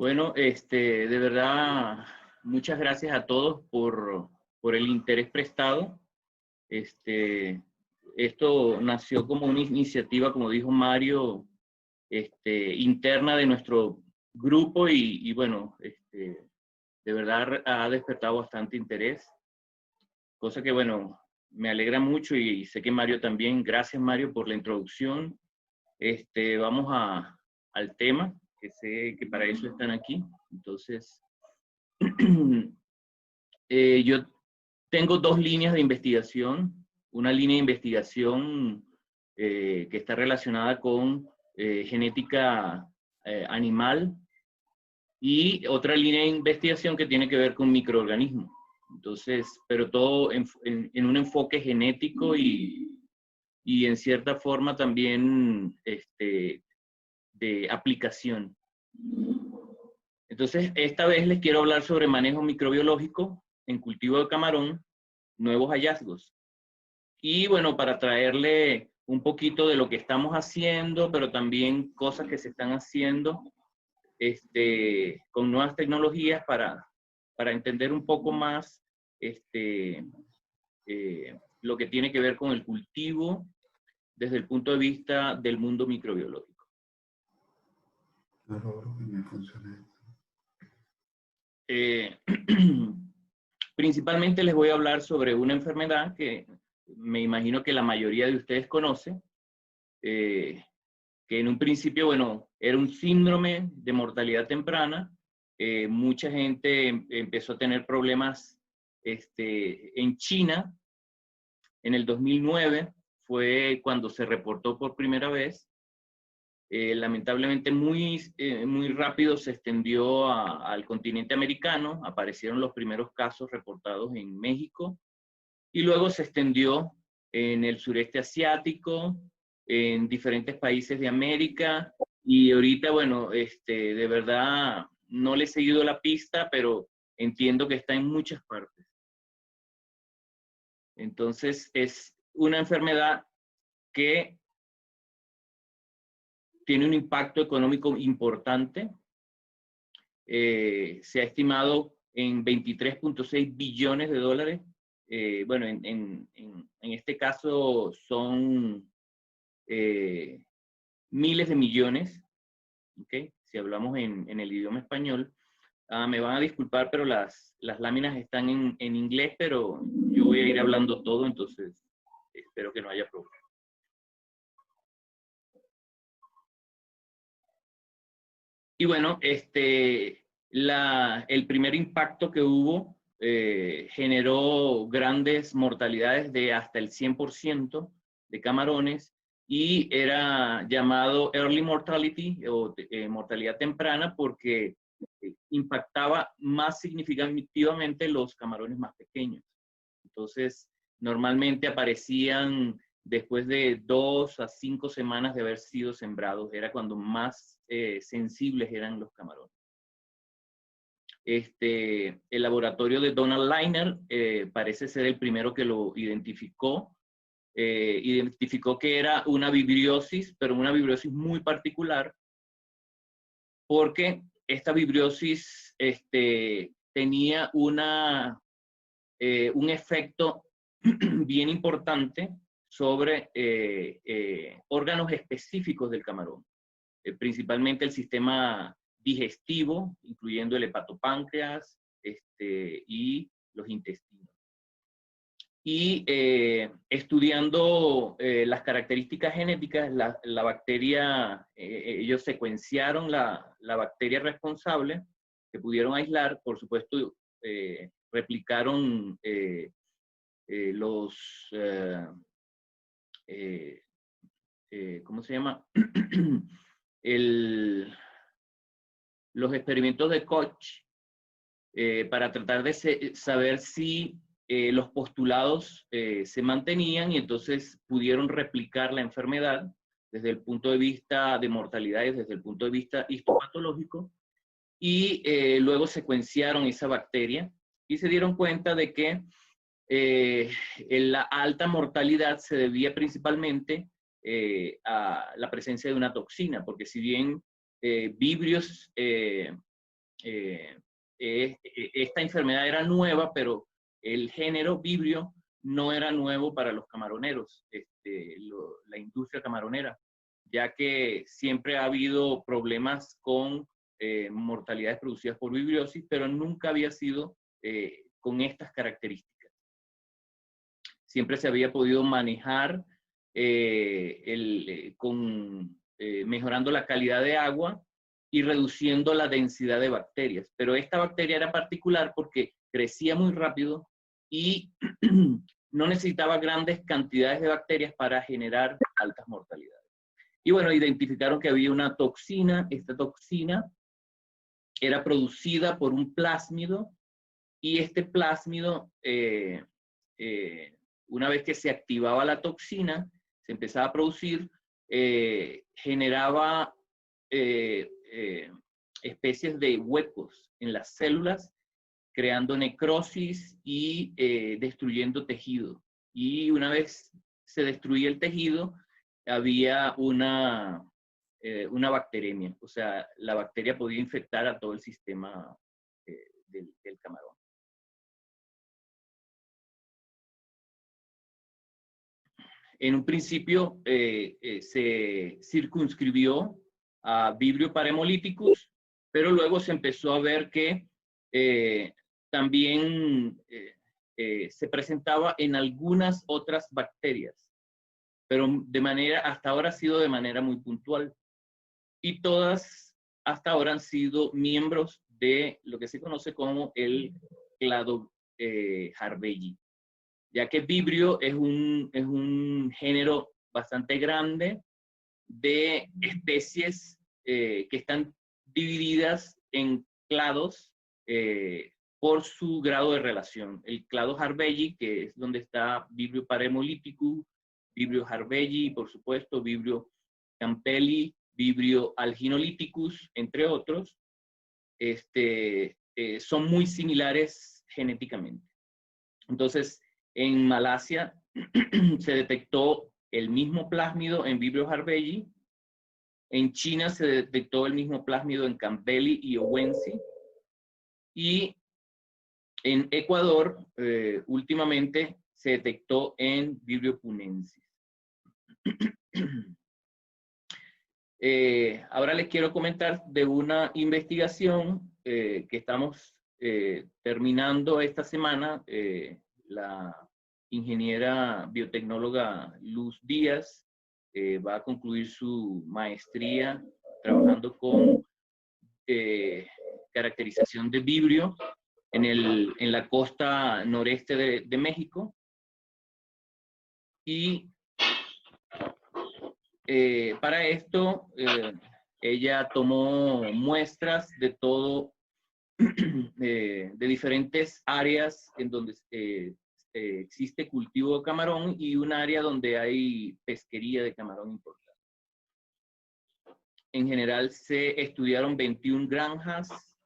Bueno, de verdad, muchas gracias a todos por el interés prestado. Este, Esto nació como una iniciativa, como dijo Mario, interna de nuestro grupo y bueno, de verdad ha despertado bastante interés, cosa que bueno, me alegra mucho y sé que Mario también. Gracias, Mario, por la introducción. Vamos al tema, que sé que para eso están aquí. Entonces, yo tengo dos líneas de investigación. Una línea de investigación que está relacionada con genética animal y otra línea de investigación que tiene que ver con microorganismos. Entonces, pero todo en un enfoque genético y en cierta forma también de aplicación. Entonces, esta vez les quiero hablar sobre manejo microbiológico en cultivo de camarón, nuevos hallazgos. Y bueno, para traerle un poquito de lo que estamos haciendo, pero también cosas que se están haciendo con nuevas tecnologías para entender un poco más lo que tiene que ver con el cultivo desde el punto de vista del mundo microbiológico. Claro, que me funciona esto. Principalmente les voy a hablar sobre una enfermedad que me imagino que la mayoría de ustedes conocen, que en un principio, bueno, era un síndrome de mortalidad temprana. Mucha gente empezó a tener problemas en China. En el 2009 fue cuando se reportó por primera vez. Lamentablemente muy rápido se extendió al continente americano. Aparecieron los primeros casos reportados en México y luego se extendió en el sureste asiático, en diferentes países de América. Y ahorita, bueno, de verdad no le he seguido la pista, pero entiendo que está en muchas partes. Entonces es una enfermedad que tiene un impacto económico importante. Se ha estimado en 23.6 billones de dólares. Bueno, en este caso son miles de millones, ¿okay? Si hablamos en el idioma español. Me van a disculpar, pero las láminas están en inglés, pero yo voy a ir hablando todo, entonces espero que no haya problema. Y bueno, el primer impacto que hubo generó grandes mortalidades de hasta el 100% de camarones y era llamado early mortality o mortalidad temprana porque impactaba más significativamente los camarones más pequeños. Entonces, normalmente aparecían después de 2 a 5 semanas de haber sido sembrados. Era cuando más sensibles eran los camarones. El laboratorio de Donald Liner parece ser el primero que lo identificó. Identificó que era una vibriosis, pero una vibriosis muy particular, porque esta vibriosis tenía un efecto bien importante sobre órganos específicos del camarón, principalmente el sistema digestivo, incluyendo el hepatopáncreas y los intestinos. Y estudiando las características genéticas, la bacteria, ellos secuenciaron la bacteria responsable, que pudieron aislar. Por supuesto, replicaron ¿cómo se llama? Los experimentos de Koch para tratar de saber si los postulados se mantenían, y entonces pudieron replicar la enfermedad desde el punto de vista de mortalidad y desde el punto de vista histopatológico, y luego secuenciaron esa bacteria y se dieron cuenta de que la alta mortalidad se debía principalmente a la presencia de una toxina, porque si bien Vibrios esta enfermedad era nueva, pero el género Vibrio no era nuevo para los camaroneros, la industria camaronera, ya que siempre ha habido problemas con mortalidades producidas por vibriosis, pero nunca había sido con estas características. Siempre se había podido manejar mejorando la calidad de agua y reduciendo la densidad de bacterias. Pero esta bacteria era particular porque crecía muy rápido y no necesitaba grandes cantidades de bacterias para generar altas mortalidades. Y bueno, identificaron que había una toxina. Esta toxina era producida por un plásmido y este plásmido, una vez que se activaba la toxina, se empezaba a producir, generaba especies de huecos en las células, creando necrosis y destruyendo tejido. Y una vez se destruía el tejido, había una bacteremia. O sea, la bacteria podía infectar a todo el sistema del camarón. En un principio se circunscribió a Vibrio parhemolyticus, pero luego se empezó a ver que también se presentaba en algunas otras bacterias, pero hasta ahora ha sido de manera muy puntual. Y todas hasta ahora han sido miembros de lo que se conoce como el clado Harveyii, ya que Vibrio es un género bastante grande de especies que están divididas en clados por su grado de relación. El clado Harveyii, que es donde está Vibrio parhemolyticus, Vibrio Harveyii, y por supuesto Vibrio campbelli, Vibrio alginolyticus, entre otros, son muy similares genéticamente. Entonces, en Malasia se detectó el mismo plásmido en Vibrio Harveyii. En China se detectó el mismo plásmido en Campbelli y Owensi. Y en Ecuador, últimamente, se detectó en Vibrio punensis. Ahora les quiero comentar de una investigación que estamos terminando esta semana. La ingeniera biotecnóloga Luz Díaz va a concluir su maestría trabajando con caracterización de vibrio en la costa noreste de México. Y para esto, ella tomó muestras de todo, de diferentes áreas en donde existe cultivo de camarón y un área donde hay pesquería de camarón importante. En general se estudiaron 21 granjas,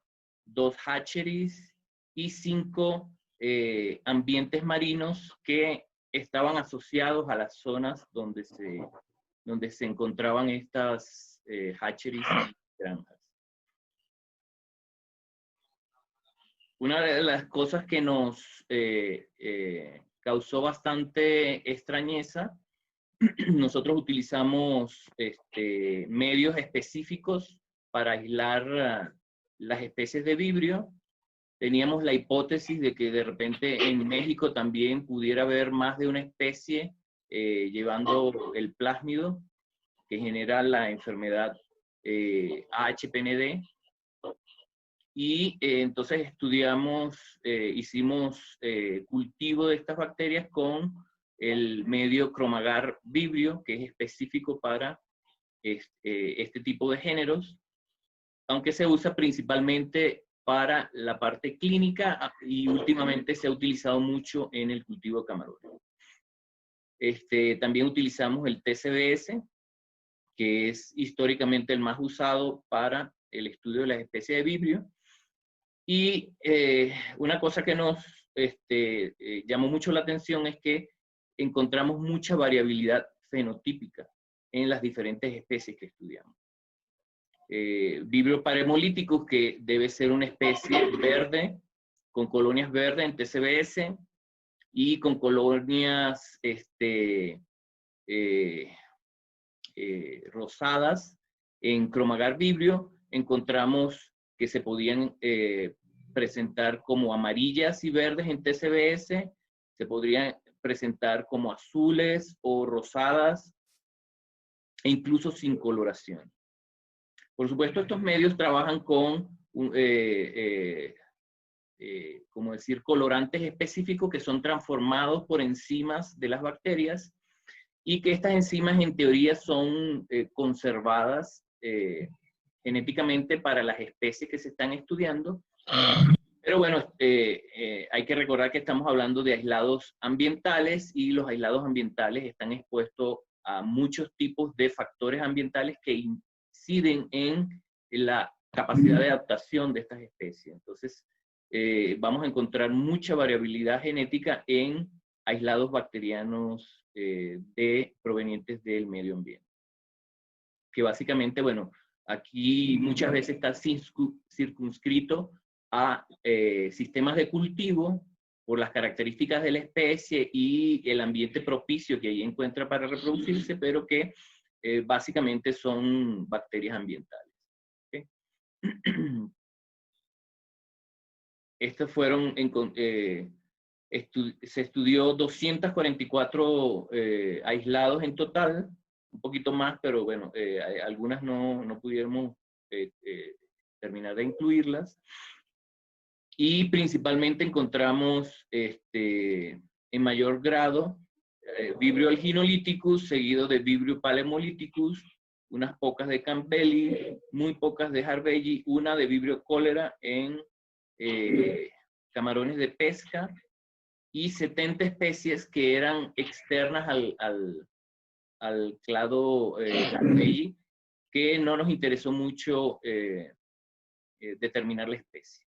2 hatcheries y 5 ambientes marinos que estaban asociados a las zonas donde se encontraban estas hatcheries y granjas. Una de las cosas que nos causó bastante extrañeza, nosotros utilizamos medios específicos para aislar las especies de vibrio. Teníamos la hipótesis de que de repente en México también pudiera haber más de una especie llevando el plásmido que genera la enfermedad AHPND. Y entonces hicimos cultivo de estas bacterias con el medio Chromagar vibrio, que es específico para este tipo de géneros, aunque se usa principalmente para la parte clínica y últimamente se ha utilizado mucho en el cultivo de camarones. También utilizamos el TCBS, que es históricamente el más usado para el estudio de las especies de vibrio. Y una cosa que nos llamó mucho la atención es que encontramos mucha variabilidad fenotípica en las diferentes especies que estudiamos. Vibrio paremolíticus, que debe ser una especie verde, con colonias verdes en TCBS, y con colonias rosadas en Chromagar vibrio. Encontramos que se podían presentar como amarillas y verdes en TCBS, se podrían presentar como azules o rosadas, e incluso sin coloración. Por supuesto, estos medios trabajan con, como decir, colorantes específicos que son transformados por enzimas de las bacterias, y que estas enzimas en teoría son conservadas genéticamente para las especies que se están estudiando. Pero bueno, hay que recordar que estamos hablando de aislados ambientales, y los aislados ambientales están expuestos a muchos tipos de factores ambientales que inciden en la capacidad de adaptación de estas especies. Entonces, vamos a encontrar mucha variabilidad genética en aislados bacterianos provenientes del medio ambiente. Que básicamente, bueno, aquí muchas veces está circunscrito a sistemas de cultivo por las características de la especie y el ambiente propicio que ahí encuentra para reproducirse, pero que básicamente son bacterias ambientales. ¿Okay? Estos fueron, se estudió 244 aislados en total, un poquito más, pero bueno, algunas no pudimos terminar de incluirlas. Y principalmente encontramos en mayor grado Vibrio alginolíticus, seguido de Vibrio palemolíticus, unas pocas de Campbelli, muy pocas de Harvey, una de Vibrio cólera en camarones de pesca, y 70 especies que eran externas al clado Harvey, que no nos interesó mucho determinar la especie.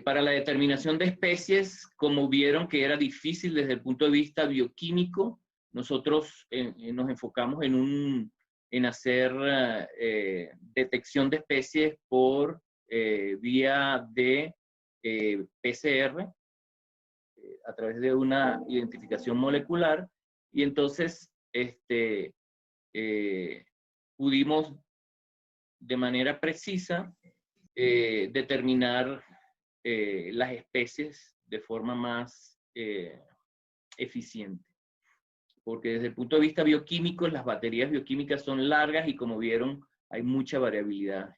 Para la determinación de especies, como vieron que era difícil desde el punto de vista bioquímico, nosotros nos enfocamos en hacer detección de especies por vía de PCR, a través de una identificación molecular, y entonces pudimos de manera precisa determinar las especies de forma más eficiente. Porque desde el punto de vista bioquímico, las baterías bioquímicas son largas y, como vieron, hay mucha variabilidad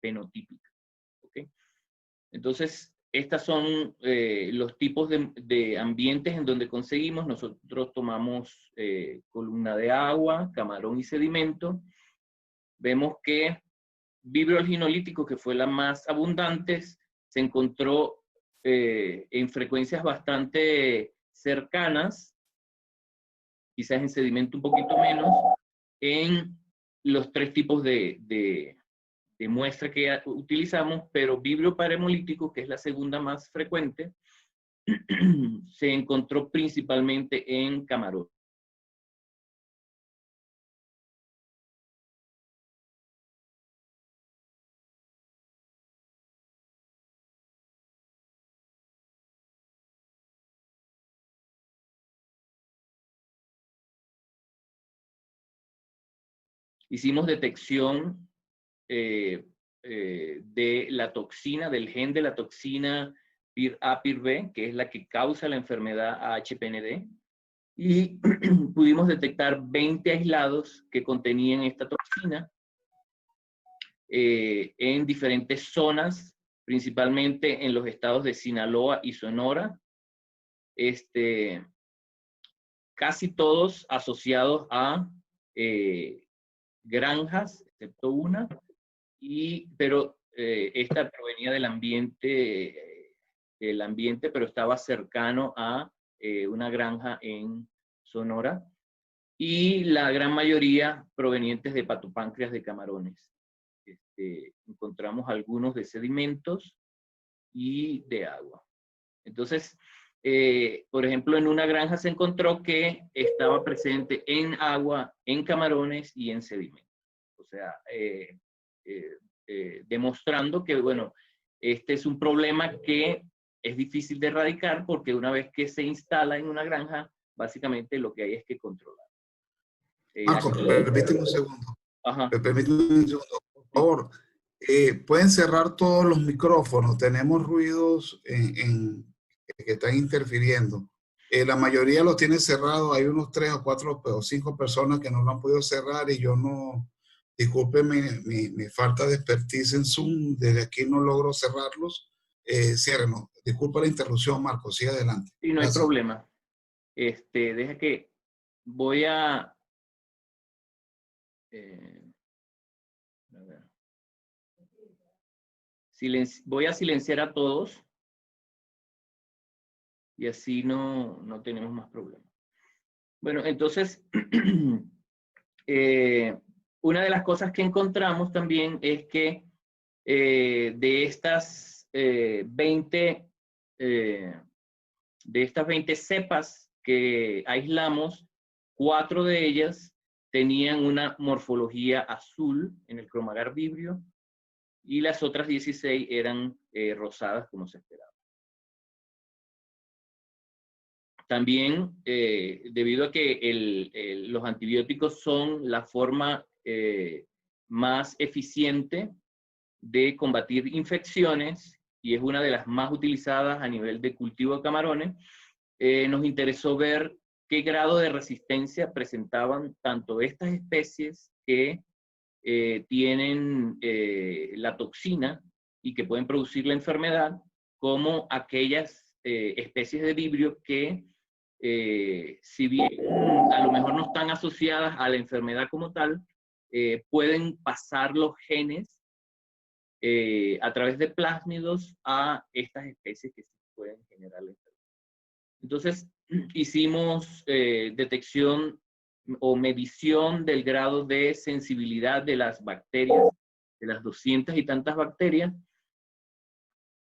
fenotípica. ¿Okay? Entonces, estos son los tipos de ambientes en donde conseguimos. Nosotros tomamos columna de agua, camarón y sedimento. Vemos que Vibrio alginolítico, que fue la más abundante, se encontró en frecuencias bastante cercanas, quizás en sedimento un poquito menos, en los tres tipos de muestra que utilizamos, pero Vibrio paremolítico, que es la segunda más frecuente, se encontró principalmente en camarón. Hicimos detección de la toxina, del gen de la toxina PIR-A, PIR-B, que es la que causa la enfermedad AHPND, y pudimos detectar 20 aislados que contenían esta toxina en diferentes zonas, principalmente en los estados de Sinaloa y Sonora, casi todos asociados a granjas, excepto una, pero esta provenía del ambiente, pero estaba cercano a una granja en Sonora, y la gran mayoría provenientes de patopáncreas de camarones. Encontramos algunos de sedimentos y de agua. Entonces, por ejemplo, en una granja se encontró que estaba presente en agua, en camarones y en sedimentos. O sea, demostrando que, bueno, este es un problema que es difícil de erradicar porque una vez que se instala en una granja, básicamente lo que hay es que controlar. Marco, Aquí, permíteme un segundo. ajá. Permíteme un segundo, por favor. Pueden cerrar todos los micrófonos. Tenemos ruidos que están interfiriendo. La mayoría lo tiene cerrado. Hay unos 3 o 4 o 5 personas que no lo han podido cerrar y yo no, discúlpenme mi falta de expertise en Zoom. Desde aquí no logro cerrarlos. Ciérrenos. Disculpa la interrupción, Marco. Sigue adelante. Sí, no hay Gracias. problema. Deja que voy a ver. Voy a silenciar a todos y así no tenemos más problemas. Bueno, entonces, una de las cosas que encontramos también es que de estas 20 cepas que aislamos, 4 de ellas tenían una morfología azul en el cromagar vibrio y las otras 16 eran rosadas como se esperaba. También, debido a que los antibióticos son la forma más eficiente de combatir infecciones y es una de las más utilizadas a nivel de cultivo de camarones, nos interesó ver qué grado de resistencia presentaban tanto estas especies que tienen la toxina y que pueden producir la enfermedad, como aquellas especies de vibrio que, si bien a lo mejor no están asociadas a la enfermedad como tal, pueden pasar los genes a través de plásmidos a estas especies que sí pueden generar la enfermedad. Entonces, hicimos detección o medición del grado de sensibilidad de las bacterias, de las 200 y tantas bacterias,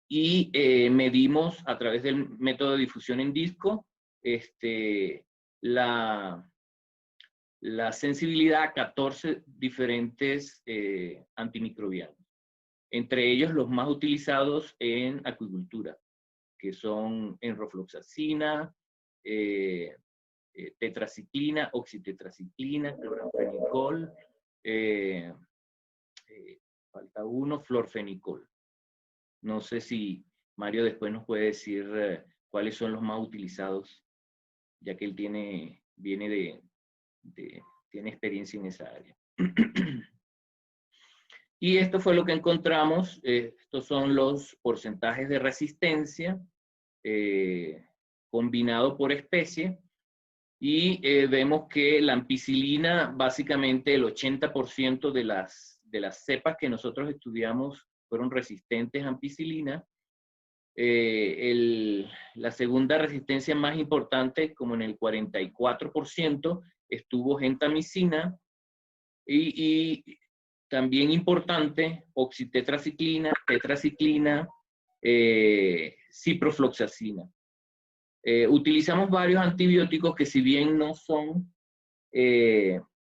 y medimos a través del método de difusión en disco la sensibilidad a 14 diferentes antimicrobianos, entre ellos los más utilizados en acuicultura, que son enrofloxacina, tetraciclina, oxitetraciclina, cloramfenicol, falta uno, florfenicol. No sé si Mario después nos puede decir cuáles son los más utilizados, ya que él tiene experiencia en esa área. Y esto fue lo que encontramos. Estos son los porcentajes de resistencia combinado por especie. Y vemos que la ampicilina, básicamente el 80% de las cepas que nosotros estudiamos fueron resistentes a ampicilina. La segunda resistencia más importante, como en el 44%, estuvo gentamicina y también importante, oxitetraciclina, tetraciclina, ciprofloxacina. Utilizamos varios antibióticos que si bien no son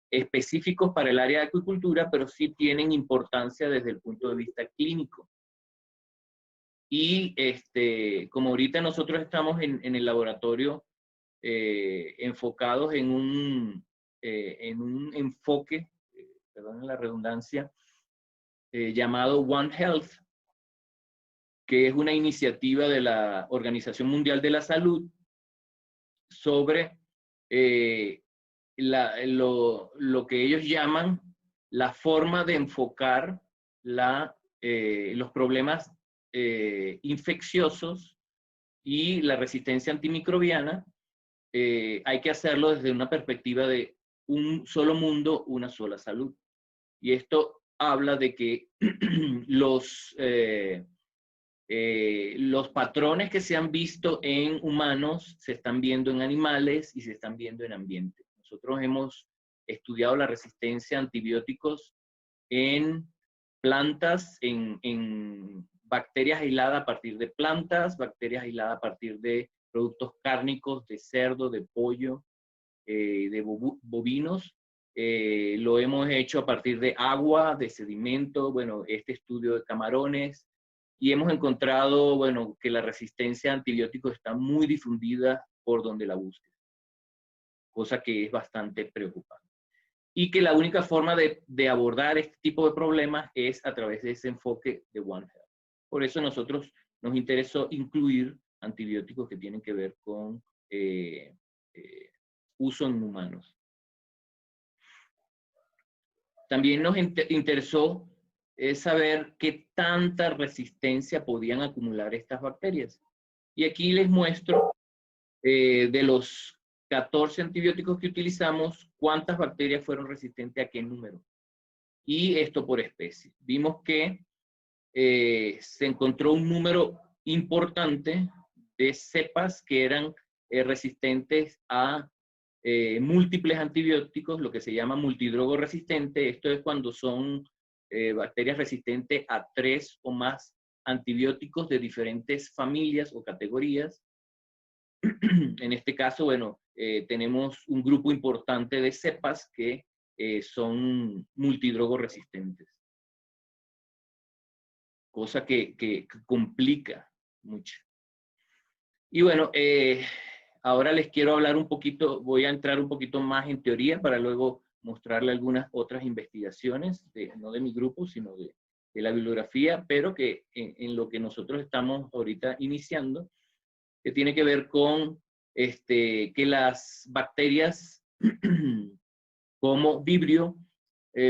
específicos para el área de acuicultura, pero sí tienen importancia desde el punto de vista clínico. Y como ahorita nosotros estamos en el laboratorio enfocados en un enfoque, perdón la redundancia, llamado One Health, que es una iniciativa de la Organización Mundial de la Salud sobre lo que ellos llaman la forma de enfocar los problemas infecciosos y la resistencia antimicrobiana. Hay que hacerlo desde una perspectiva de un solo mundo, una sola salud. Y esto habla de que los patrones que se han visto en humanos se están viendo en animales y se están viendo en ambiente. Nosotros hemos estudiado la resistencia a antibióticos en plantas, en bacterias aisladas a partir de plantas, bacterias aisladas a partir de productos cárnicos, de cerdo, de pollo, de bovinos. Lo hemos hecho a partir de agua, de sedimento, bueno, este estudio de camarones, y hemos encontrado, bueno, que la resistencia a antibióticos está muy difundida por donde la busques, cosa que es bastante preocupante. Y que la única forma de abordar este tipo de problemas es a través de ese enfoque de One Health. Por eso nosotros nos interesó incluir antibióticos que tienen que ver con uso en humanos. También nos interesó saber qué tanta resistencia podían acumular estas bacterias. Y aquí les muestro de los 14 antibióticos que utilizamos, cuántas bacterias fueron resistentes a qué número. Y esto por especie. Vimos que se encontró un número importante de cepas que eran resistentes a múltiples antibióticos, lo que se llama multidrogo resistente. Esto es cuando son bacterias resistentes a 3 o más antibióticos de diferentes familias o categorías. En este caso, bueno, tenemos un grupo importante de cepas que son multidrogo resistentes. Cosa que complica mucho. Y bueno, ahora les quiero hablar un poquito, voy a entrar un poquito más en teoría para luego mostrarle algunas otras investigaciones, no de mi grupo, sino de la bibliografía, pero que en lo que nosotros estamos ahorita iniciando, que tiene que ver con que las bacterias como Vibrio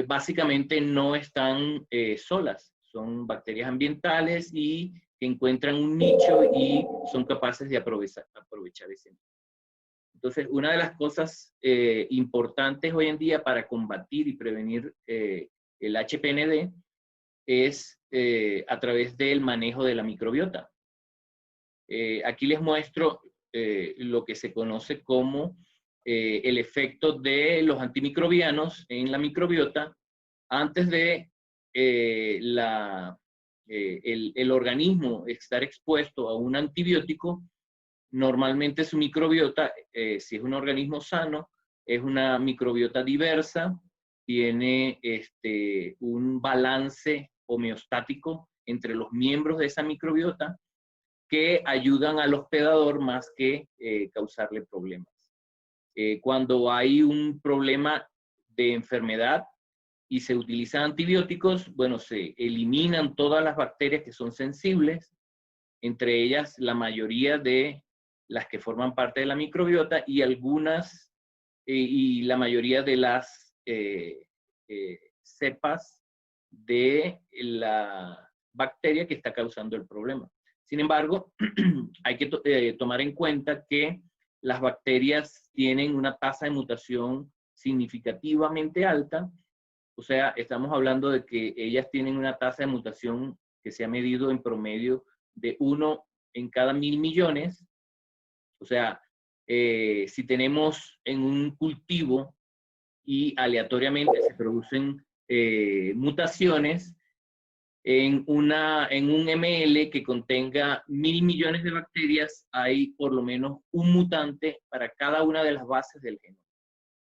básicamente no están solas, son bacterias ambientales y que encuentran un nicho y son capaces de aprovechar ese nicho. Entonces, una de las cosas importantes hoy en día para combatir y prevenir el HPND es a través del manejo de la microbiota. Aquí les muestro lo que se conoce como el efecto de los antimicrobianos en la microbiota antes de el organismo estar expuesto a un antibiótico. Normalmente su microbiota, si es un organismo sano, es una microbiota diversa, tiene un balance homeostático entre los miembros de esa microbiota que ayudan al hospedador más que causarle problemas. Cuando hay un problema de enfermedad y se utilizan antibióticos, bueno, se eliminan todas las bacterias que son sensibles, entre ellas la mayoría de las que forman parte de la microbiota y algunas, y la mayoría de las cepas de la bacteria que está causando el problema. Sin embargo, hay que tomar en cuenta que las bacterias tienen una tasa de mutación significativamente alta. O sea, estamos hablando de que ellas tienen una tasa de mutación que se ha medido en promedio de 1 en cada 1000 millones. O sea, si tenemos en un cultivo y aleatoriamente se producen mutaciones, en un ml que contenga 1000 millones de bacterias, hay por lo menos un mutante para cada una de las bases del genoma.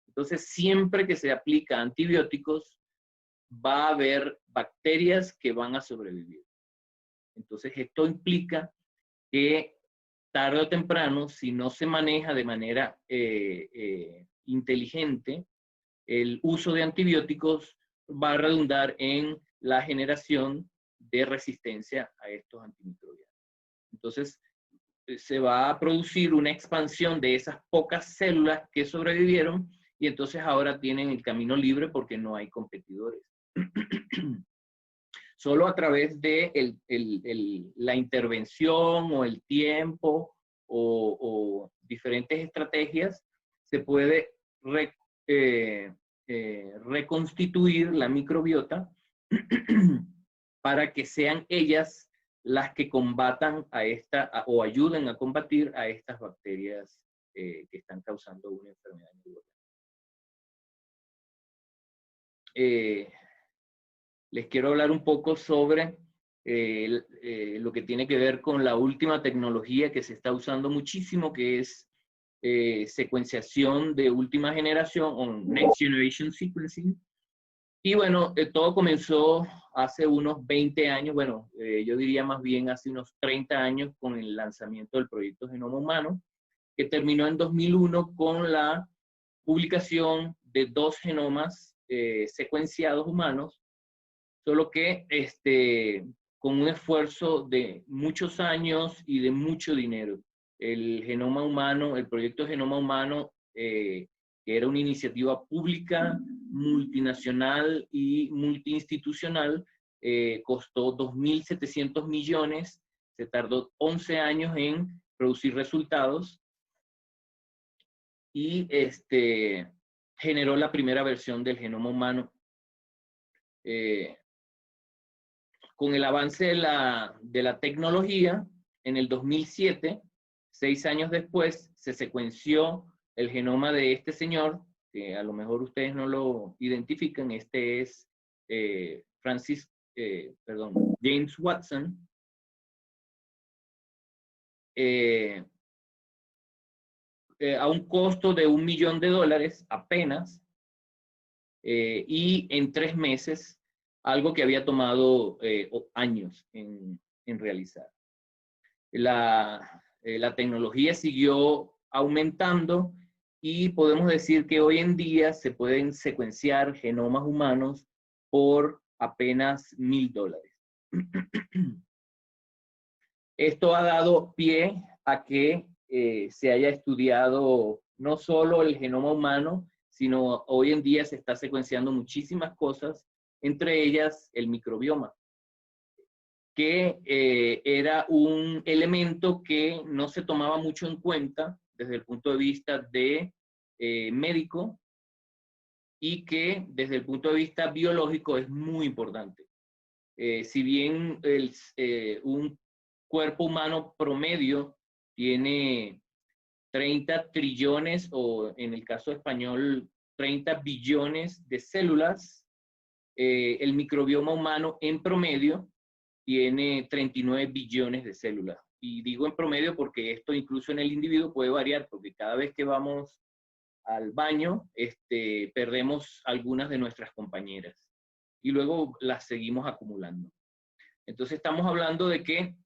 Entonces, siempre que se aplica antibióticos, va a haber bacterias que van a sobrevivir. Entonces, esto implica que tarde o temprano, si no se maneja de manera inteligente, el uso de antibióticos va a redundar en la generación de resistencia a estos antimicrobianos. Entonces, se va a producir una expansión de esas pocas células que sobrevivieron y entonces ahora tienen el camino libre porque no hay competidores. Solo a través de la intervención o el tiempo o diferentes estrategias se puede reconstituir la microbiota para que sean ellas las que combatan o ayuden a combatir a estas bacterias que están causando una enfermedad en el organismo. Les quiero hablar un poco sobre lo que tiene que ver con la última tecnología que se está usando muchísimo, que es secuenciación de última generación, o Next Generation Sequencing. Y bueno, todo comenzó hace unos 20 años, bueno, yo diría más bien hace unos 30 años con el lanzamiento del proyecto Genoma Humano, que terminó en 2001 con la publicación de 2 genomas secuenciados humanos, solo que con un esfuerzo de muchos años y de mucho dinero. El genoma humano, el proyecto Genoma Humano, que era una iniciativa pública, multinacional y multiinstitucional, costó 2.700 millones, se tardó 11 años en producir resultados y generó la primera versión del genoma humano. Con el avance de la tecnología, en el 2007, 6 años después, se secuenció el genoma de este señor, que a lo mejor ustedes no lo identifican. Este es James Watson. A un costo de $1 millón apenas, y en 3 meses, algo que había tomado años en realizar. La tecnología siguió aumentando y podemos decir que hoy en día se pueden secuenciar genomas humanos por apenas $1.000. Esto ha dado pie a que se haya estudiado no solo el genoma humano, sino hoy en día se está secuenciando muchísimas cosas, entre ellas el microbioma, que era un elemento que no se tomaba mucho en cuenta desde el punto de vista de médico, y que desde el punto de vista biológico es muy importante. Si bien un cuerpo humano promedio tiene 30 trillones, o en el caso español, 30 billones de células, el microbioma humano en promedio tiene 39 billones de células. Y digo en promedio porque esto incluso en el individuo puede variar, porque cada vez que vamos al baño, perdemos algunas de nuestras compañeras y luego las seguimos acumulando. Entonces estamos hablando de que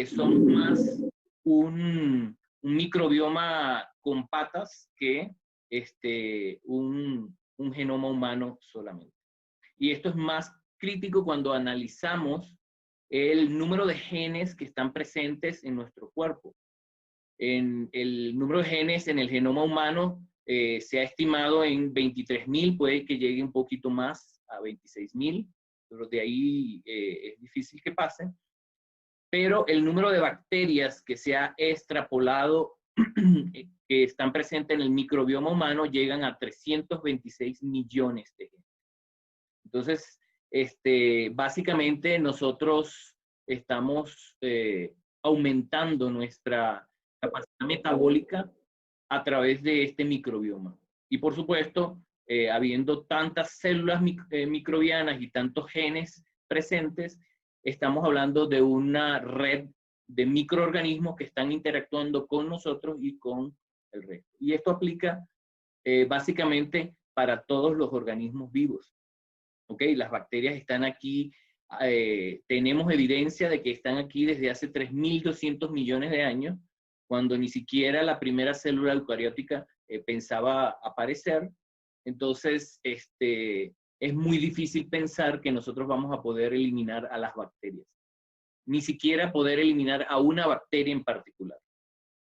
somos más un microbioma con patas que un genoma humano solamente. Y esto es más crítico cuando analizamos el número de genes que están presentes en nuestro cuerpo. El número de genes en el genoma humano se ha estimado en 23.000, puede que llegue un poquito más, a 26.000, pero de ahí es difícil que pase. Pero el número de bacterias que se ha extrapolado que están presentes en el microbioma humano llegan a 326 millones de genes. Entonces, básicamente nosotros estamos aumentando nuestra capacidad metabólica a través de este microbioma. Y por supuesto, habiendo tantas células microbianas y tantos genes presentes, estamos hablando de una red de microorganismos que están interactuando con nosotros y con el resto. Y esto aplica básicamente para todos los organismos vivos. ¿Ok? Las bacterias están aquí, tenemos evidencia de que están aquí desde hace 3.200 millones de años, cuando ni siquiera la primera célula eucariótica pensaba aparecer. Entonces, es muy difícil pensar que nosotros vamos a poder eliminar a las bacterias, ni siquiera poder eliminar a una bacteria en particular.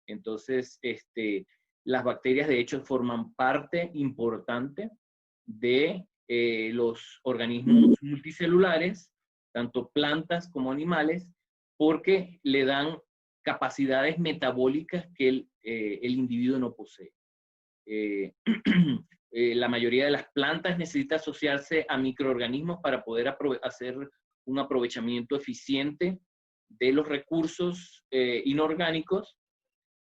Entonces, las bacterias de hecho forman parte importante de los organismos multicelulares, tanto plantas como animales, porque le dan capacidades metabólicas que el individuo no posee. La mayoría de las plantas necesita asociarse a microorganismos para poder hacer un aprovechamiento eficiente de los recursos inorgánicos.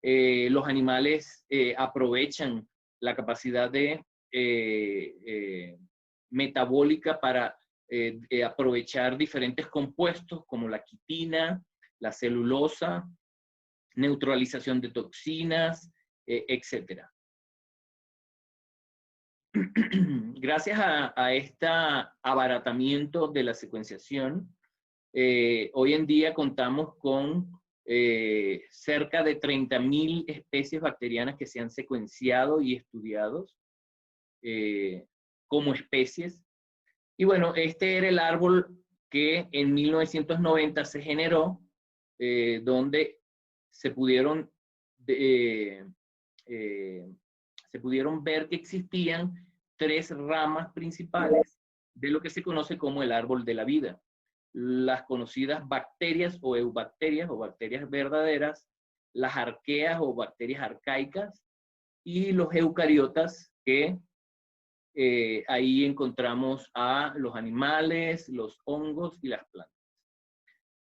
Los animales aprovechan la capacidad de metabólica para aprovechar diferentes compuestos como la quitina, la celulosa, neutralización de toxinas, etc. Gracias a este abaratamiento de la secuenciación, hoy en día contamos con cerca de 30.000 especies bacterianas que se han secuenciado y estudiados como especies. Y bueno, este era el árbol que en 1990 se generó, donde se pudieron ver que existían 3 ramas principales de lo que se conoce como el árbol de la vida. Las conocidas bacterias o eubacterias o bacterias verdaderas, las arqueas o bacterias arcaicas y los eucariotas, que ahí encontramos a los animales, los hongos y las plantas.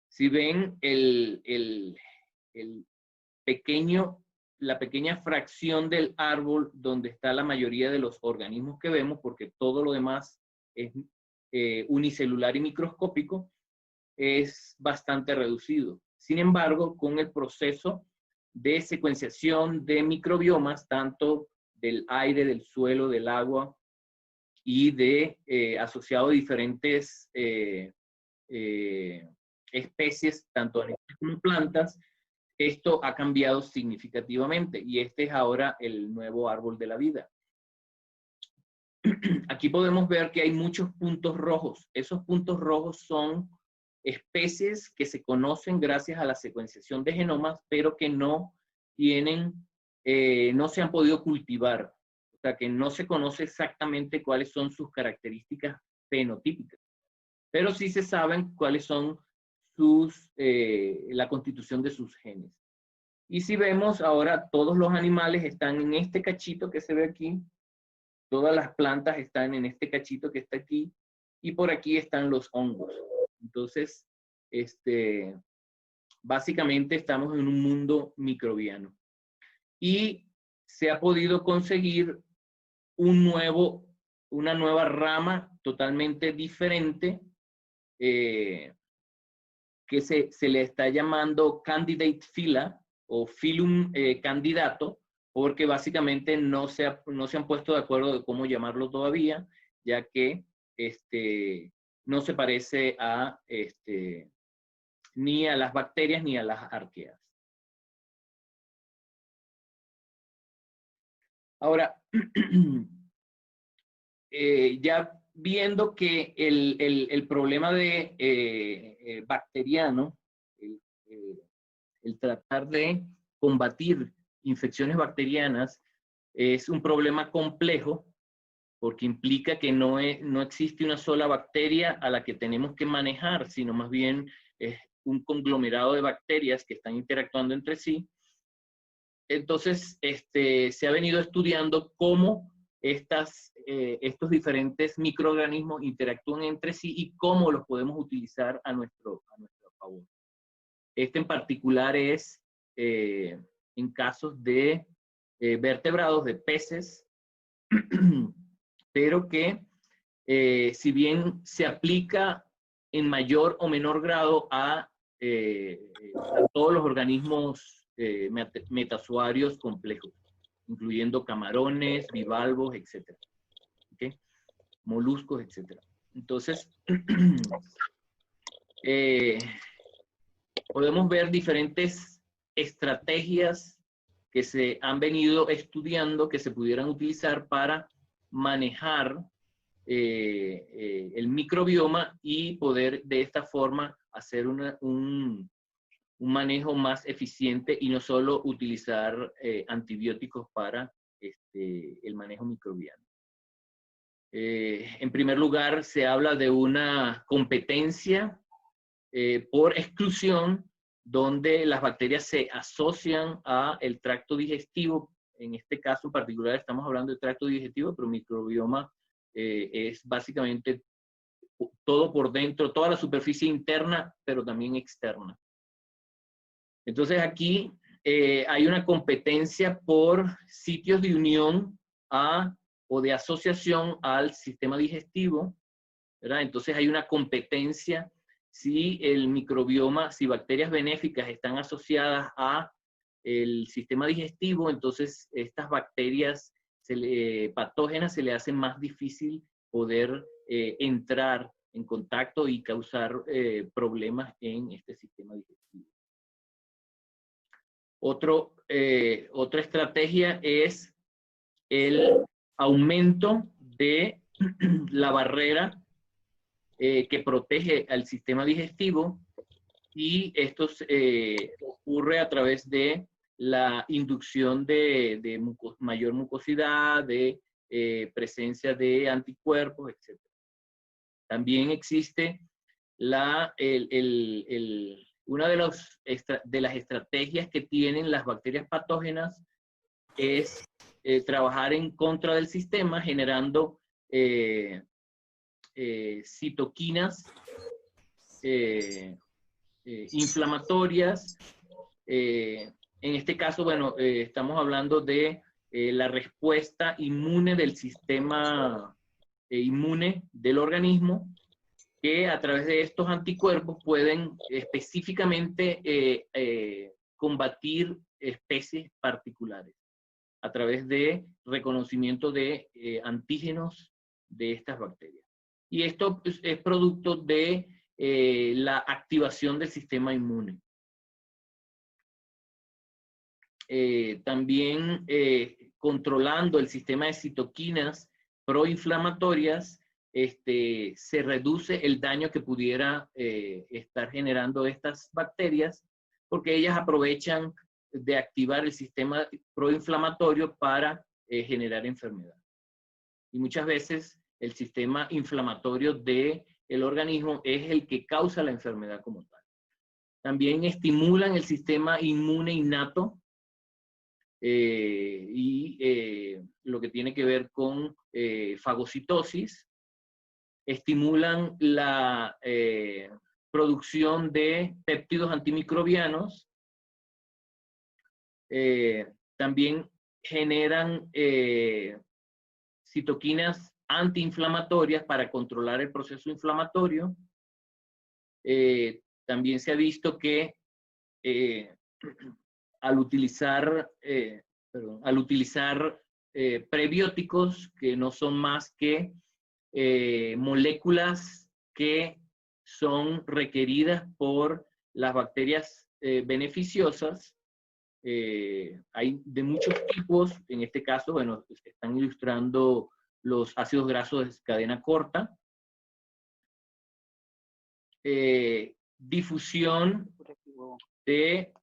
Si ven la pequeña fracción del árbol donde está la mayoría de los organismos que vemos, porque todo lo demás es unicelular y microscópico, es bastante reducido. Sin embargo, con el proceso de secuenciación de microbiomas, tanto del aire, del suelo, del agua y asociado a diferentes especies, tanto animales como plantas, esto ha cambiado significativamente y este es ahora el nuevo árbol de la vida. Aquí podemos ver que hay muchos puntos rojos. Esos puntos rojos son especies que se conocen gracias a la secuenciación de genomas, pero que no se han podido cultivar. O sea, que no se conoce exactamente cuáles son sus características fenotípicas, pero sí se saben cuáles son la constitución de sus genes. Y si vemos ahora, todos los animales están en este cachito que se ve aquí, todas las plantas están en este cachito que está aquí, y por aquí están los hongos. Entonces, básicamente estamos en un mundo microbiano. Y se ha podido conseguir una nueva rama totalmente diferente, que se le está llamando Candidate Phyla o Phylum candidato, porque básicamente no se han puesto de acuerdo de cómo llamarlo todavía, ya que no se parece ni a las bacterias ni a las arqueas. Ahora, ya viendo que el problema bacteriano, el tratar de combatir infecciones bacterianas es un problema complejo, porque implica que no existe una sola bacteria a la que tenemos que manejar, sino más bien es un conglomerado de bacterias que están interactuando entre sí. Entonces, se ha venido estudiando cómo estos diferentes microorganismos interactúan entre sí y cómo los podemos utilizar a nuestro favor. Este en particular es en casos de vertebrados, de peces, pero que si bien se aplica en mayor o menor grado a todos los organismos metazoarios complejos, incluyendo camarones, bivalvos, etc. ¿Okay? Moluscos, etc. Entonces, podemos ver diferentes estrategias que se han venido estudiando que se pudieran utilizar para manejar el microbioma y poder de esta forma hacer un manejo más eficiente y no solo utilizar antibióticos para el manejo microbiano. En primer lugar, se habla de una competencia por exclusión, donde las bacterias se asocian al tracto digestivo. En este caso en particular estamos hablando de tracto digestivo, pero microbioma es básicamente todo por dentro, toda la superficie interna, pero también externa. Entonces aquí hay una competencia por sitios de unión o de asociación al sistema digestivo, ¿verdad? Entonces hay una competencia si el microbioma, si bacterias benéficas están asociadas a el sistema digestivo, entonces estas bacterias patógenas se le hace más difícil poder entrar en contacto y causar problemas en este sistema digestivo. Otra estrategia es el aumento de la barrera que protege al sistema digestivo, y esto ocurre a través de la inducción de mayor mucosidad, de presencia de anticuerpos, etc. También existe una de las estrategias que tienen las bacterias patógenas es trabajar en contra del sistema generando citoquinas inflamatorias. En este caso, bueno, estamos hablando de la respuesta inmune del sistema inmune del organismo, que a través de estos anticuerpos pueden específicamente combatir especies particulares a través de reconocimiento de antígenos de estas bacterias. Y esto es producto de la activación del sistema inmune. También controlando el sistema de citoquinas proinflamatorias, se reduce el daño que pudiera estar generando estas bacterias, porque ellas aprovechan de activar el sistema proinflamatorio para generar enfermedad. Y muchas veces el sistema inflamatorio del organismo es el que causa la enfermedad como tal. También estimulan el sistema inmune innato y lo que tiene que ver con fagocitosis. Estimulan la producción de péptidos antimicrobianos. También generan citoquinas antiinflamatorias para controlar el proceso inflamatorio. También se ha visto que al utilizar prebióticos, que no son más que moléculas que son requeridas por las bacterias beneficiosas. Hay de muchos tipos. En este caso, bueno, están ilustrando los ácidos grasos de cadena corta. Difusión del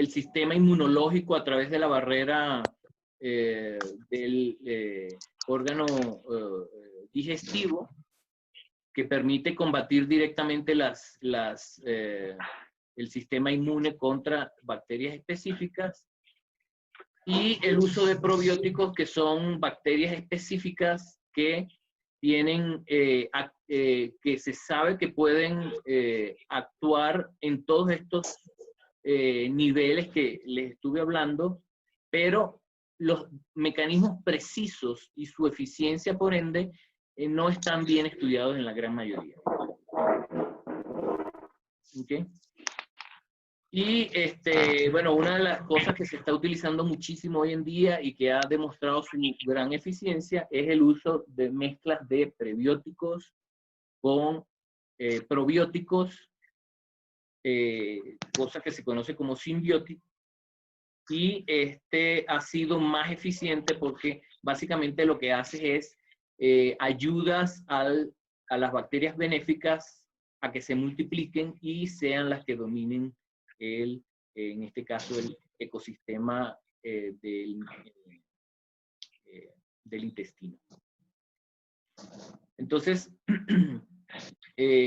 sistema inmunológico a través de la barrera del órgano digestivo, que permite combatir directamente el sistema inmune contra bacterias específicas. Y el uso de probióticos, que son bacterias específicas que tienen, que se sabe que pueden actuar en todos estos niveles que les estuve hablando, pero los mecanismos precisos y su eficiencia, por ende, no están bien estudiados en la gran mayoría. ¿Okay? Y bueno, una de las cosas que se está utilizando muchísimo hoy en día y que ha demostrado su gran eficiencia es el uso de mezclas de prebióticos con probióticos, cosa que se conoce como simbiótico. Y ha sido más eficiente porque básicamente lo que hace es ayudas a las bacterias benéficas a que se multipliquen y sean las que dominen en este caso, el ecosistema del intestino. Entonces,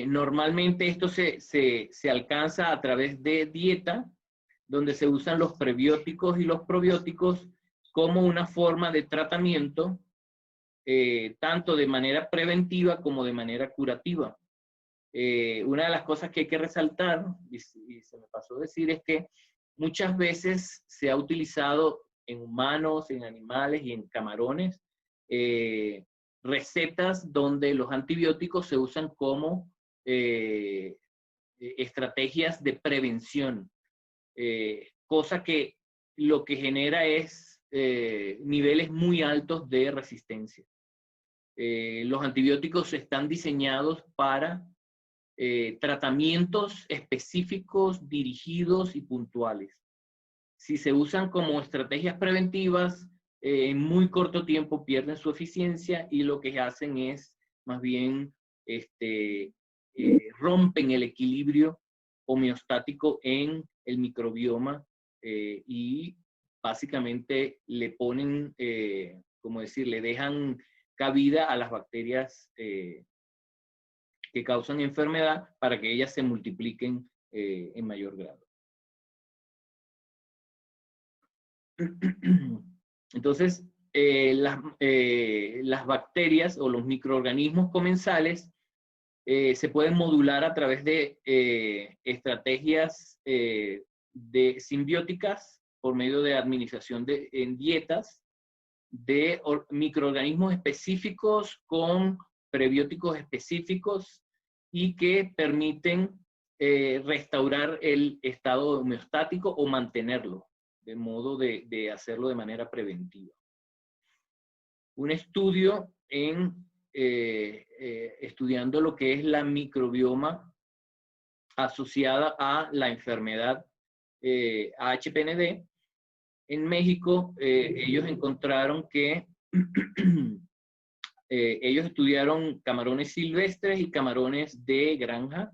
normalmente esto se alcanza a través de dieta, donde se usan los prebióticos y los probióticos como una forma de tratamiento, tanto de manera preventiva como de manera curativa. Una de las cosas que hay que resaltar, y se me pasó a decir, es que muchas veces se ha utilizado en humanos, en animales y en camarones, recetas donde los antibióticos se usan como estrategias de prevención, cosa que lo que genera es niveles muy altos de resistencia. Los antibióticos están diseñados para tratamientos específicos, dirigidos y puntuales. Si se usan como estrategias preventivas, en muy corto tiempo pierden su eficiencia y lo que hacen es más bien rompen el equilibrio homeostático en el microbioma y básicamente le ponen, como decir, le dejan cabida a las bacterias que causan enfermedad para que ellas se multipliquen en mayor grado. Entonces, las bacterias o los microorganismos comensales se pueden modular a través de estrategias simbióticas por medio de administración en dietas de microorganismos específicos con prebióticos específicos y que permiten restaurar el estado homeostático o mantenerlo, de modo de hacerlo de manera preventiva. Un estudio estudiando lo que es la microbioma asociada a la enfermedad HPND. En México, ellos encontraron que ellos estudiaron camarones silvestres y camarones de granja,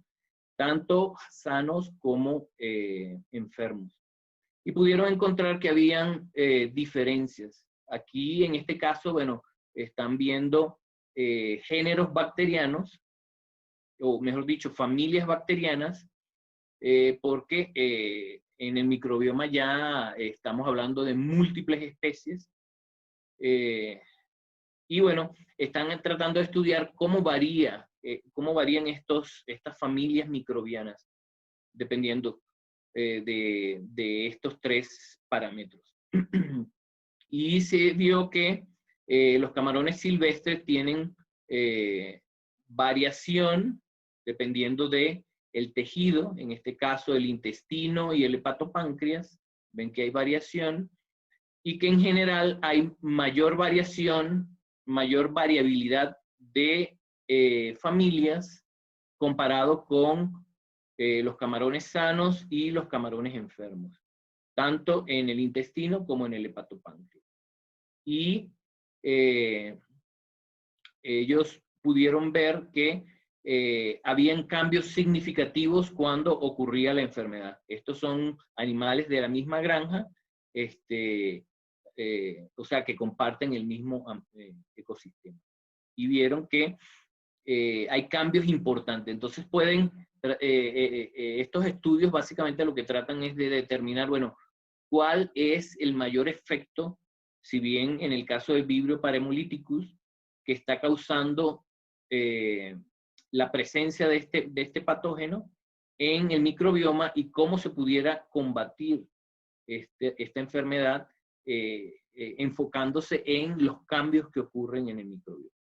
tanto sanos como enfermos. Y pudieron encontrar que habían diferencias. Aquí, en este caso, bueno, están viendo géneros bacterianos, o mejor dicho, familias bacterianas, porque en el microbioma ya estamos hablando de múltiples especies. Y bueno, están tratando de estudiar cómo varían estas familias microbianas, dependiendo de estos tres parámetros. Y se vio que los camarones silvestres tienen variación dependiendo de el tejido, en este caso el intestino y el hepatopáncreas. Ven que hay variación y que en general hay mayor variación, mayor variabilidad de familias comparado con los camarones sanos y los camarones enfermos, tanto en el intestino como en el hepatopáncreas. Y ellos pudieron ver que habían cambios significativos cuando ocurría la enfermedad. Estos son animales de la misma granja, o sea, que comparten el mismo ecosistema. Y vieron que hay cambios importantes. Entonces estos estudios básicamente lo que tratan es de determinar, bueno, cuál es el mayor efecto, si bien en el caso del Vibrio parhemolyticus, que está causando la presencia de este patógeno en el microbioma y cómo se pudiera combatir esta enfermedad enfocándose en los cambios que ocurren en el microbioma.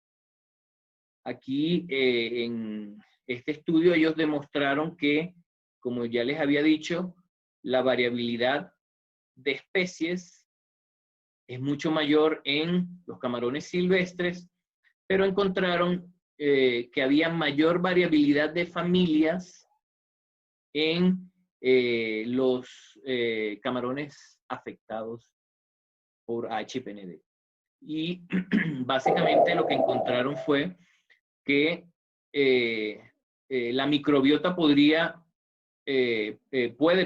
Aquí en este estudio ellos demostraron que, como ya les había dicho, la variabilidad de especies es mucho mayor en los camarones silvestres, pero encontraron que había mayor variabilidad de familias en los camarones afectados por HPND. Y básicamente lo que encontraron fue que la microbiota puede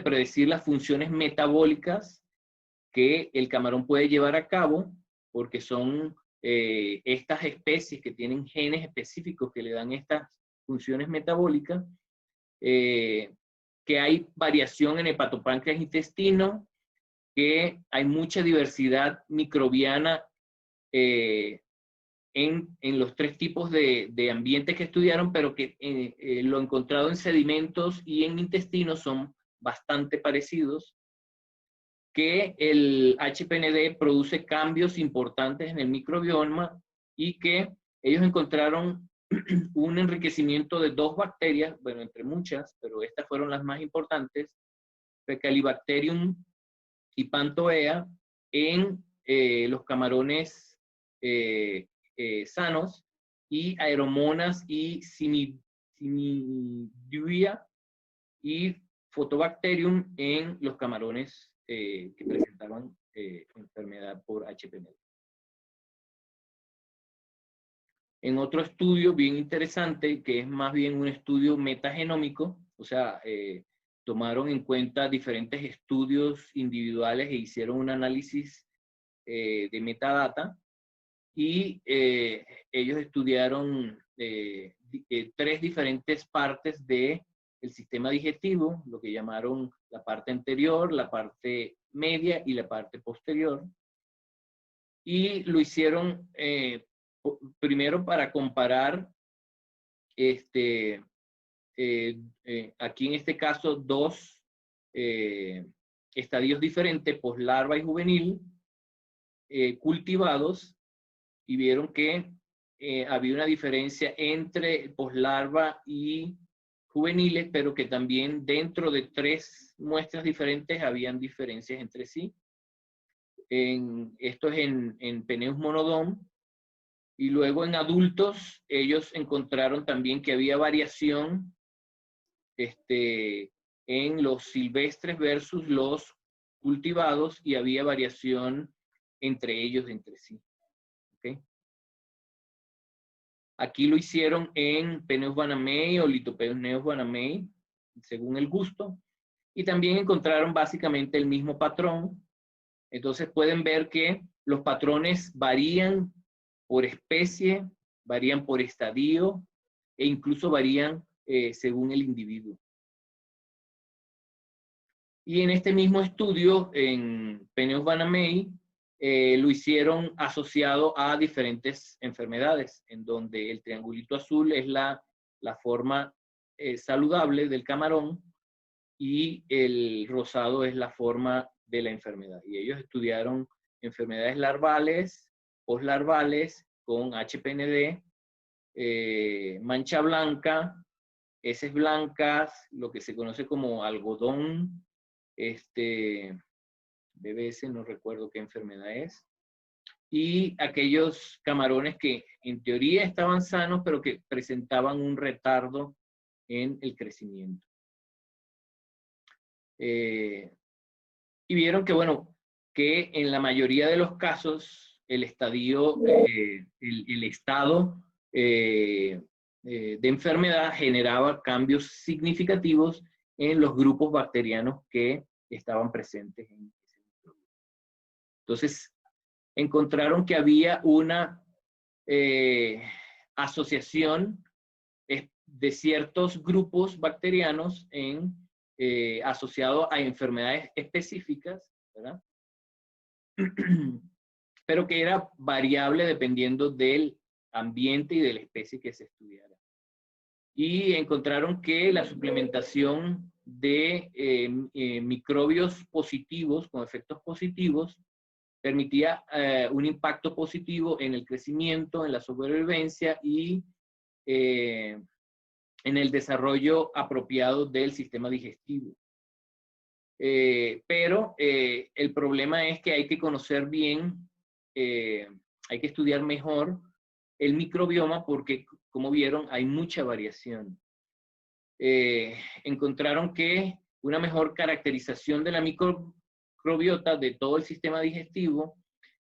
predecir las funciones metabólicas que el camarón puede llevar a cabo, porque son estas especies que tienen genes específicos que le dan estas funciones metabólicas, que hay variación en hepatopáncreas e intestino, que hay mucha diversidad microbiana en los tres tipos de ambientes que estudiaron, pero que lo encontrado en sedimentos y en intestinos son bastante parecidos, que el HPND produce cambios importantes en el microbioma y que ellos encontraron un enriquecimiento de 2 bacterias, bueno, entre muchas, pero estas fueron las más importantes, Fecalibacterium y Pantoea, en los camarones sanos, y Aeromonas y Cnidaria y Photobacterium en los camarones que presentaban enfermedad por HPV. En otro estudio bien interesante, que es más bien un estudio metagenómico, o sea, tomaron en cuenta diferentes estudios individuales e hicieron un análisis de metadata, y ellos estudiaron 3 diferentes partes del sistema digestivo, lo que llamaron la parte anterior, la parte media y la parte posterior. Y lo hicieron primero para comparar, aquí en este caso, 2 estadios diferentes, poslarva y juvenil, cultivados, y vieron que había una diferencia entre poslarva y juveniles, pero que también dentro de 3 muestras diferentes habían diferencias entre sí. Esto es en Peneus monodon. Y luego en adultos, ellos encontraron también que había variación en los silvestres versus los cultivados, y había variación entre ellos, entre sí. ¿Okay? Aquí lo hicieron en Peneus banamei o Lithopeus banamei, según el gusto, y también encontraron básicamente el mismo patrón. Entonces pueden ver que los patrones varían por especie, varían por estadio, e incluso varían según el individuo. Y en este mismo estudio, en Peneus banamei, lo hicieron asociado a diferentes enfermedades, en donde el triangulito azul es la forma saludable del camarón, y el rosado es la forma de la enfermedad. Y ellos estudiaron enfermedades larvales, poslarvales, con HPND, mancha blanca, heces blancas, lo que se conoce como algodón, BBS, no recuerdo qué enfermedad es, y aquellos camarones que en teoría estaban sanos, pero que presentaban un retardo en el crecimiento. Y vieron que, bueno, que en la mayoría de los casos el estadio, el estado de enfermedad generaba cambios significativos en los grupos bacterianos que estaban presentes en ese microbio. Entonces, encontraron que había una asociación de ciertos grupos bacterianos asociado a enfermedades específicas, ¿verdad? Pero que era variable dependiendo del ambiente y de la especie que se estudiara. Y encontraron que la suplementación de microbios positivos, con efectos positivos, permitía un impacto positivo en el crecimiento, en la sobrevivencia y en el desarrollo apropiado del sistema digestivo. Pero el problema es que hay que conocer bien, hay que estudiar mejor el microbioma, porque, como vieron, hay mucha variación. Encontraron que una mejor caracterización de la microbiota de todo el sistema digestivo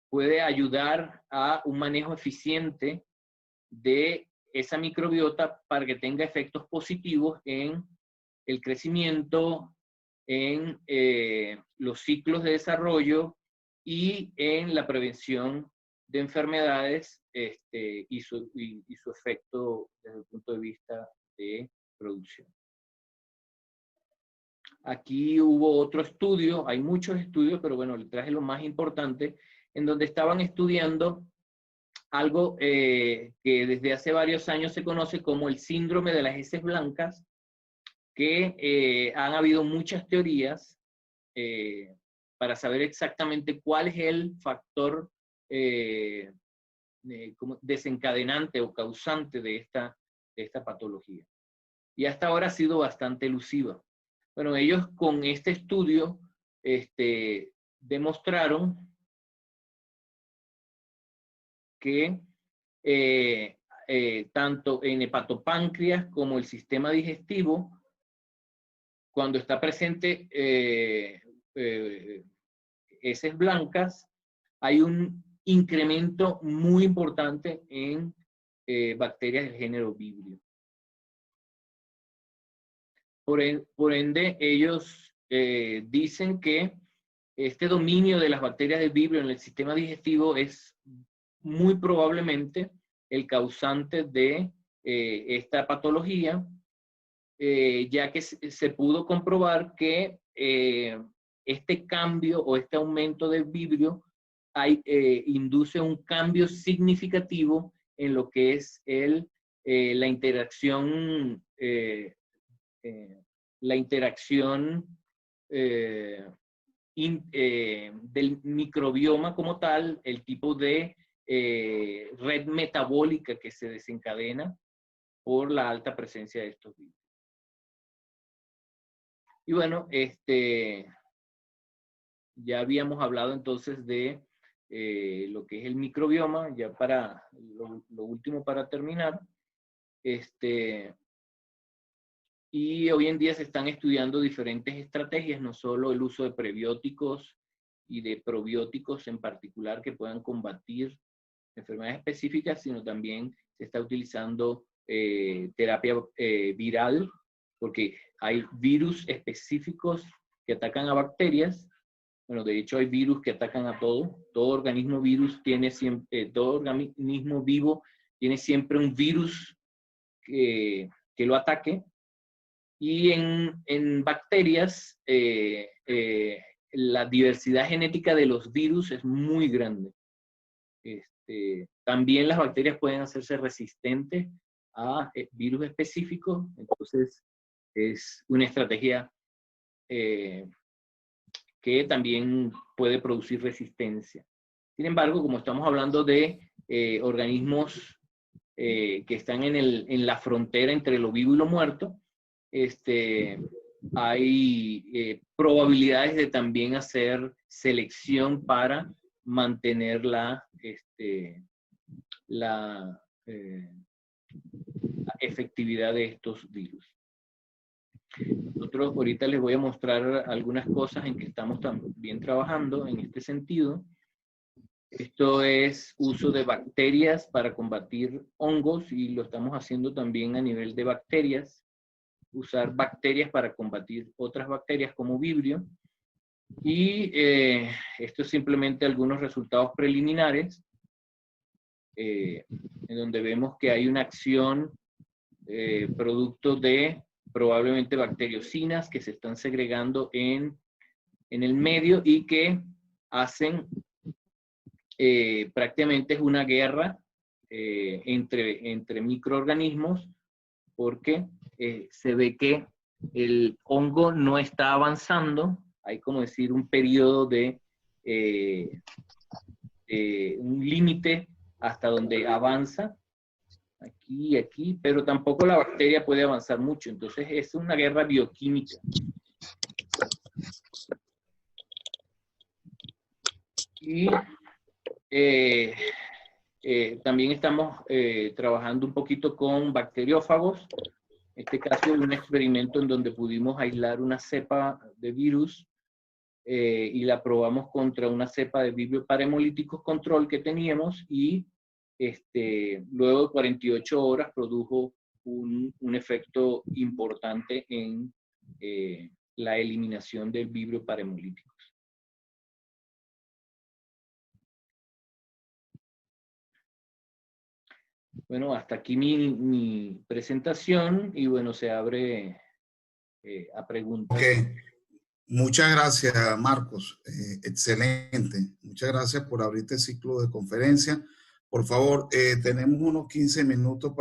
puede ayudar a un manejo eficiente de esa microbiota para que tenga efectos positivos en el crecimiento, en los ciclos de desarrollo y en la prevención de enfermedades y su efecto desde el punto de vista de producción. Aquí hubo otro estudio, hay muchos estudios, pero bueno, le traje lo más importante, en donde estaban estudiando algo que desde hace varios años se conoce como el síndrome de las heces blancas, que han habido muchas teorías para saber exactamente cuál es el factor de como desencadenante o causante de esta patología. Y hasta ahora ha sido bastante elusiva. Bueno, ellos con este estudio demostraron que tanto en hepatopáncreas como el sistema digestivo, cuando está presente heces blancas, hay un incremento muy importante en bacterias del género Vibrio. Por ende, ellos dicen que este dominio de las bacterias de Vibrio en el sistema digestivo es muy probablemente el causante de esta patología, ya que se pudo comprobar que este cambio o este aumento de Vibrio induce un cambio significativo en lo que es la interacción del microbioma como tal, el tipo de red metabólica que se desencadena por la alta presencia de estos virus. Y bueno, ya habíamos hablado entonces de lo que es el microbioma, ya para lo último para terminar. Y hoy en día se están estudiando diferentes estrategias, no solo el uso de prebióticos y de probióticos en particular que puedan combatir enfermedades específicas, sino también se está utilizando terapia viral, porque hay virus específicos que atacan a bacterias. Bueno, de hecho hay virus que atacan a todo. Todo organismo vivo tiene siempre un virus que lo ataque. Y en bacterias, la diversidad genética de los virus es muy grande. También las bacterias pueden hacerse resistentes a virus específicos, entonces es una estrategia que también puede producir resistencia. Sin embargo, como estamos hablando de organismos que están en la frontera entre lo vivo y lo muerto, hay probabilidades de también hacer selección para mantener la efectividad de estos virus. Nosotros ahorita les voy a mostrar algunas cosas en que estamos también trabajando en este sentido. Esto es uso de bacterias para combatir hongos y lo estamos haciendo también a nivel de bacterias. Usar bacterias para combatir otras bacterias como Vibrio. Y esto es simplemente algunos resultados preliminares en donde vemos que hay una acción producto de probablemente bacteriocinas que se están segregando en el medio y que hacen prácticamente es una guerra entre microorganismos, porque se ve que el hongo no está avanzando. Hay como decir un periodo de un límite hasta donde avanza, aquí y aquí, pero tampoco la bacteria puede avanzar mucho. Entonces es una guerra bioquímica. Y también estamos trabajando un poquito con bacteriófagos. En este caso, un experimento en donde pudimos aislar una cepa de virus y la probamos contra una cepa de Vibrio parahemolíticos control que teníamos y luego de 48 horas produjo un efecto importante en la eliminación del Vibrio parahemolíticos. Bueno, hasta aquí mi presentación y bueno, se abre a preguntas. Ok, muchas gracias, Marcos. Excelente. Muchas gracias por abrir este ciclo de conferencia. Por favor, tenemos unos 15 minutos para